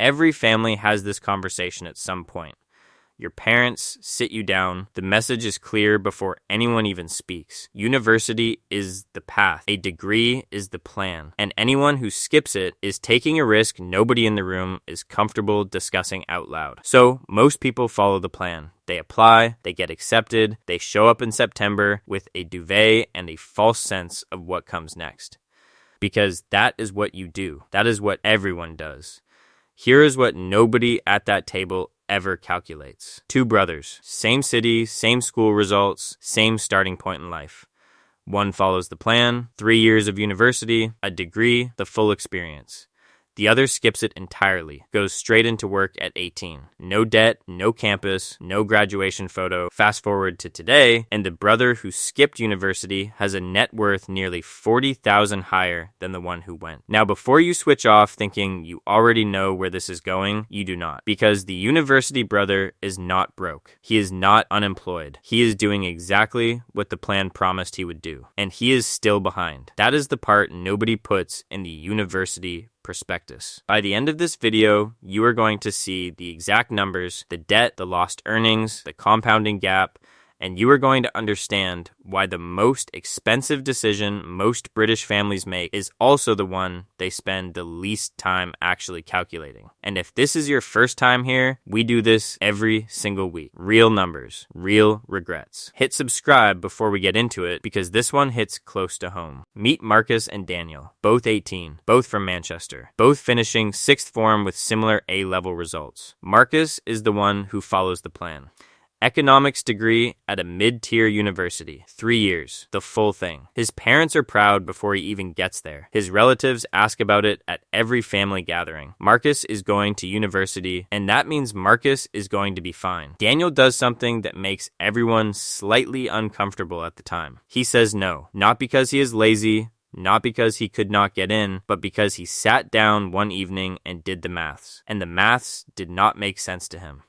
Every family has this conversation at some point. Your parents sit you down. The message is clear before anyone even speaks. University is the path. A degree is the plan. And anyone who skips it is taking a risk nobody in the room is comfortable discussing out loud. So most people follow the plan. They apply, they get accepted, they show up in September with a duvet and a false sense of what comes next. Because that is what you do. That is what everyone does. Here is what nobody at that table ever calculates. Two brothers, same city, same school results, same starting point in life. One follows the plan, 3 years of university, a degree, the full experience. The other skips it entirely, goes straight into work at 18. No debt, no campus, no graduation photo. Fast forward to today, and the brother who skipped university has a net worth nearly $40,000 higher than the one who went. Now, before you switch off thinking you already know where this is going, you do not. Because the university brother is not broke. He is not unemployed. He is doing exactly what the plan promised he would do. And he is still behind. That is the part nobody puts in the university prospectus. By the end of this video, you are going to see the exact numbers, the debt, the lost earnings, the compounding gap, and you are going to understand why the most expensive decision most British families make is also the one they spend the least time actually calculating. And if this is your first time here, we do this every single week. Real numbers, real regrets. Hit subscribe before we get into it because this one hits close to home. Meet Marcus and Daniel, both 18, both from Manchester, both finishing 6th form with similar A-level results. Marcus is the one who follows the plan. Economics degree at a mid-tier university, 3 years, the full thing. His parents are proud before he even gets there. His relatives ask about it at every family gathering. Marcus is going to university, and that means Marcus is going to be fine. Daniel does something that makes everyone slightly uncomfortable at the time. He says no, not because he is lazy, not because he could not get in, but because he sat down one evening and did the maths. And the maths did not make sense to him.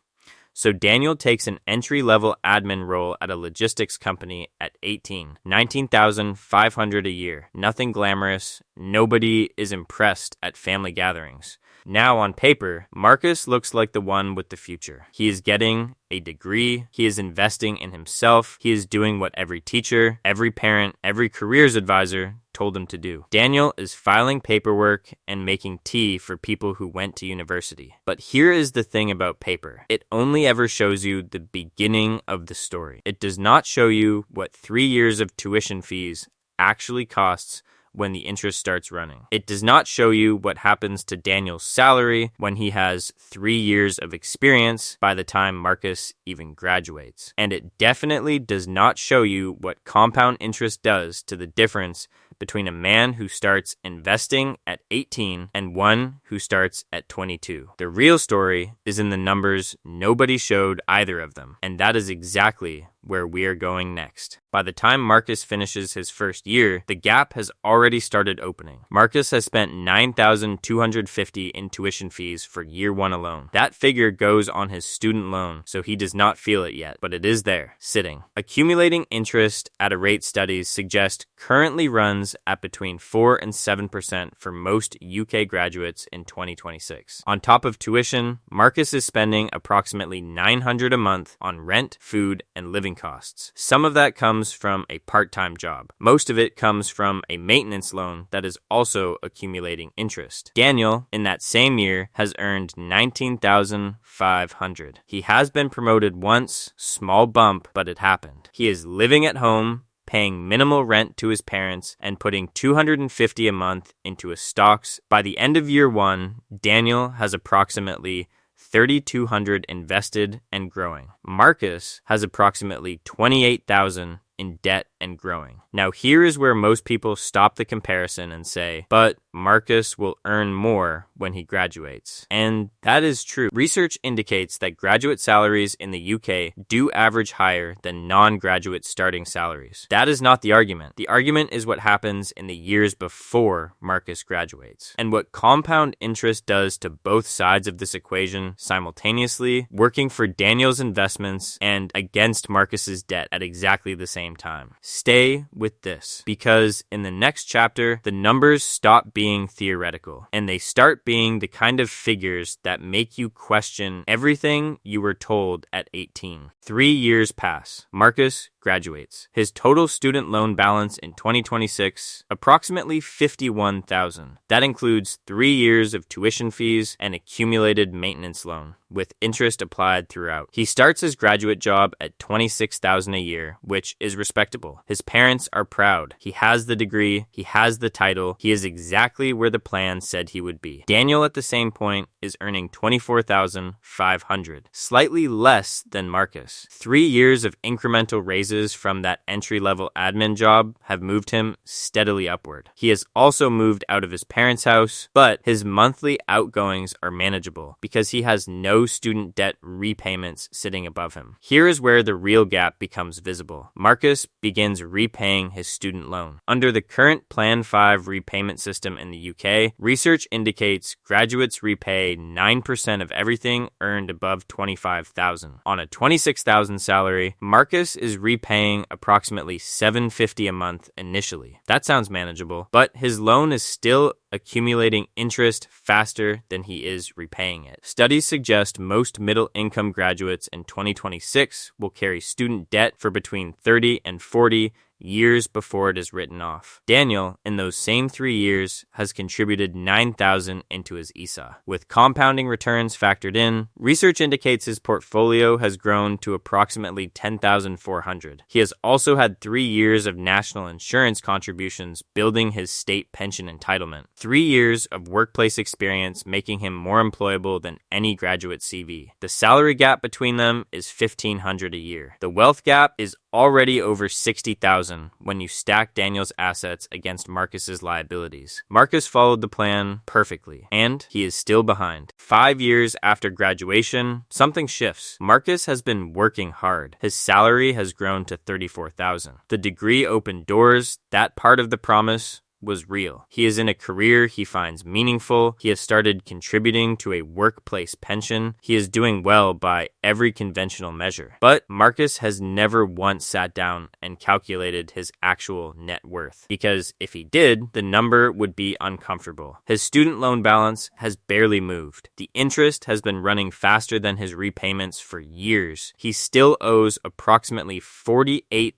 So Daniel takes an entry-level admin role at a logistics company at 18, $19,500 a year. Nothing glamorous. Nobody is impressed at family gatherings. Now on paper, Marcus looks like the one with the future. He is getting a degree. He is investing in himself. He is doing what every teacher, every parent, every careers advisor told him to do. Daniel is filing paperwork and making tea for people who went to university. But here is the thing about paper. It only ever shows you the beginning of the story. It does not show you what 3 years of tuition fees actually costs when the interest starts running. It does not show you what happens to Daniel's salary when he has 3 years of experience by the time Marcus even graduates. And it definitely does not show you what compound interest does to the difference between a man who starts investing at 18 and one who starts at 22. The real story is in the numbers nobody showed either of them, and that is exactly where we are going next. By the time Marcus finishes his first year, the gap has already started opening. Marcus has spent $9,250 in tuition fees for year one alone. That figure goes on his student loan, so he does not feel it yet, but it is there, sitting. Accumulating interest at a rate studies suggest currently runs at between 4 and 7% for most UK graduates in 2026. On top of tuition, Marcus is spending approximately $900 a month on rent, food, and living costs. Some of that comes from a part-time job. Most of it comes from a maintenance loan that is also accumulating interest. Daniel, in that same year, has earned $19,500. He has been promoted once, small bump, but it happened. He is living at home, paying minimal rent to his parents, and putting $250 a month into his stocks. By the end of year one, Daniel has approximately $3,200 invested and growing. Marcus has approximately $28,000 in debt and growing. Now here is where most people stop the comparison and say, but Marcus will earn more when he graduates. And that is true. Research indicates that graduate salaries in the UK do average higher than non-graduate starting salaries. That is not the argument. The argument is what happens in the years before Marcus graduates. And what compound interest does to both sides of this equation simultaneously, working for Daniel's investments and against Marcus's debt at exactly the same time. Stay with this, because in the next chapter, the numbers stop being theoretical and they start being the kind of figures that make you question everything you were told at 18. 3 years pass. Marcus graduates. His total student loan balance in 2026, approximately $51,000. That includes 3 years of tuition fees and accumulated maintenance loan, with interest applied throughout. He starts his graduate job at $26,000 a year, which is respectable. His parents are proud. He has the degree, he has the title, he is exactly where the plan said he would be. Daniel at the same point is earning $24,500, slightly less than Marcus. 3 years of incremental raises from that entry-level admin job have moved him steadily upward. He has also moved out of his parents' house, but his monthly outgoings are manageable because he has no student debt repayments sitting above him. Here is where the real gap becomes visible. Marcus begins repaying his student loan. Under the current Plan 5 repayment system in the UK, research indicates graduates repay 9% of everything earned above $25,000. On a $26,000 salary, Marcus is repaying approximately $750 a month initially. That sounds manageable, but his loan is still accumulating interest faster than he is repaying it. Studies suggest most middle-income graduates in 2026 will carry student debt for between 30 and 40 years before it is written off. Daniel, in those same 3 years, has contributed $9,000 into his ESA. With compounding returns factored in, research indicates his portfolio has grown to approximately $10,400. He has also had 3 years of national insurance contributions building his state pension entitlement. 3 years of workplace experience making him more employable than any graduate CV. The salary gap between them is $1,500 a year. The wealth gap is already over $60,000 when you stack Daniel's assets against Marcus's liabilities. Marcus followed the plan perfectly, and he is still behind. 5 years after graduation, something shifts. Marcus has been working hard. His salary has grown to $34,000. The degree opened doors. That part of the promise was real. He is in a career he finds meaningful. He has started contributing to a workplace pension. He is doing well by every conventional measure. But Marcus has never once sat down and calculated his actual net worth, because if he did, the number would be uncomfortable. His student loan balance has barely moved. The interest has been running faster than his repayments for years. He still owes approximately $48,000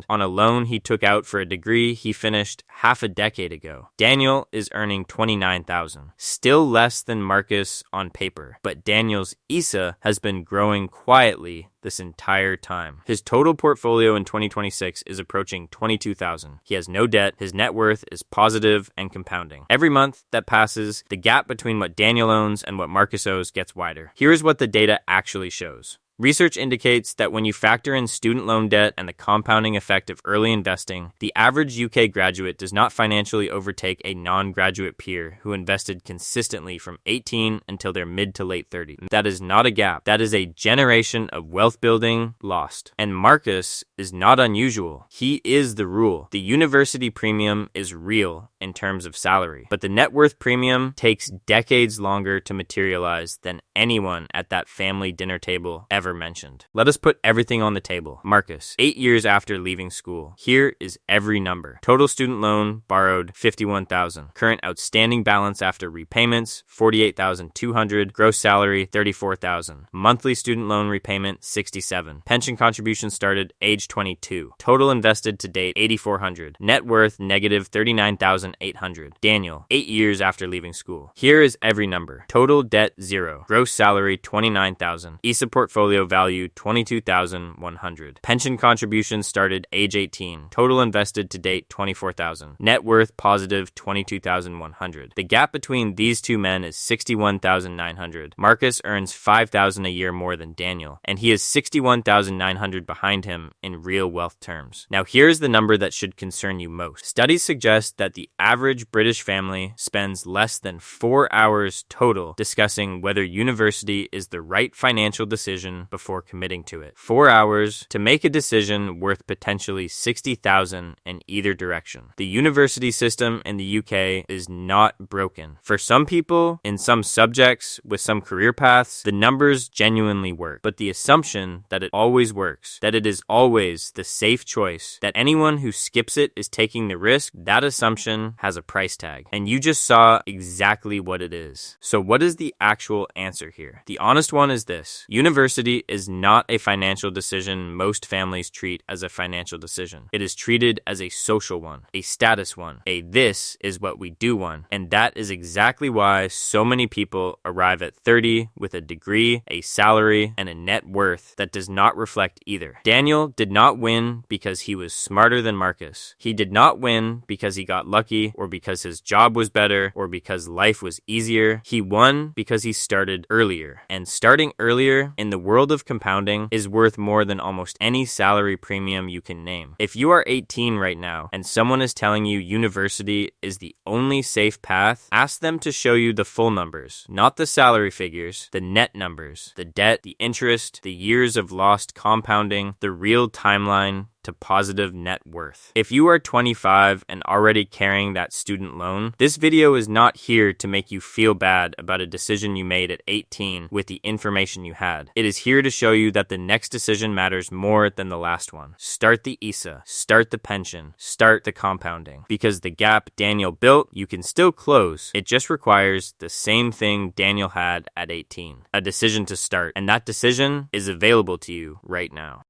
on a loan he took out for a degree he finished half a decade ago. Daniel is earning $29,000, still less than Marcus on paper, but Daniel's ESA has been growing quietly this entire time. His total portfolio in 2026 is approaching $22,000. He has no debt, his net worth is positive and compounding. Every month that passes, the gap between what Daniel owns and what Marcus owes gets wider. Here's what the data actually shows. Research indicates that when you factor in student loan debt and the compounding effect of early investing, the average UK graduate does not financially overtake a non-graduate peer who invested consistently from 18 until their mid to late 30s. That is not a gap. That is a generation of wealth building lost. And Marcus is not unusual. He is the rule. The university premium is real in terms of salary, but the net worth premium takes decades longer to materialize than anyone at that family dinner table ever mentioned. Let us put everything on the table. Marcus, 8 years after leaving school. Here is every number. Total student loan borrowed $51,000. Current outstanding balance after repayments $48,200. Gross salary $34,000. Monthly student loan repayment $67,000. Pension contribution started age 22. Total invested to date $8,400. Net worth negative $39,800. Daniel, 8 years after leaving school. Here is every number. Total debt $0. Gross salary $29,000. ESA portfolio value $22,100. Pension contributions started age 18. Total invested to date $24,000. Net worth positive $22,100. The gap between these two men is $61,900. Marcus earns $5,000 a year more than Daniel, and he is $61,900 behind him in real wealth terms. Now here's the number that should concern you most. Studies suggest that the average British family spends less than 4 hours total discussing whether university is the right financial decision before committing to it. 4 hours to make a decision worth potentially $60,000 in either direction. The university system in the UK is not broken. For some people, in some subjects, with some career paths, the numbers genuinely work. But the assumption that it always works, that it is always the safe choice, that anyone who skips it is taking the risk, that assumption has a price tag. And you just saw exactly what it is. So what is the actual answer here? The honest one is this. University is not a financial decision most families treat as a financial decision. It is treated as a social one, a status one, a this is what we do one. And that is exactly why so many people arrive at 30 with a degree, a salary, and a net worth that does not reflect either. Daniel did not win because he was smarter than Marcus. He did not win because he got lucky or because his job was better or because life was easier. He won because he started earlier. And starting earlier in the world of compounding is worth more than almost any salary premium you can name. If you are 18 right now and someone is telling you university is the only safe path, ask them to show you the full numbers, not the salary figures, the net numbers, the debt, the interest, the years of lost compounding, the real timeline to positive net worth. If you are 25 and already carrying that student loan, this video is not here to make you feel bad about a decision you made at 18 with the information you had. It is here to show you that the next decision matters more than the last one. Start the ISA, start the pension, start the compounding. Because the gap Daniel built, you can still close. It just requires the same thing Daniel had at 18, a decision to start. And that decision is available to you right now.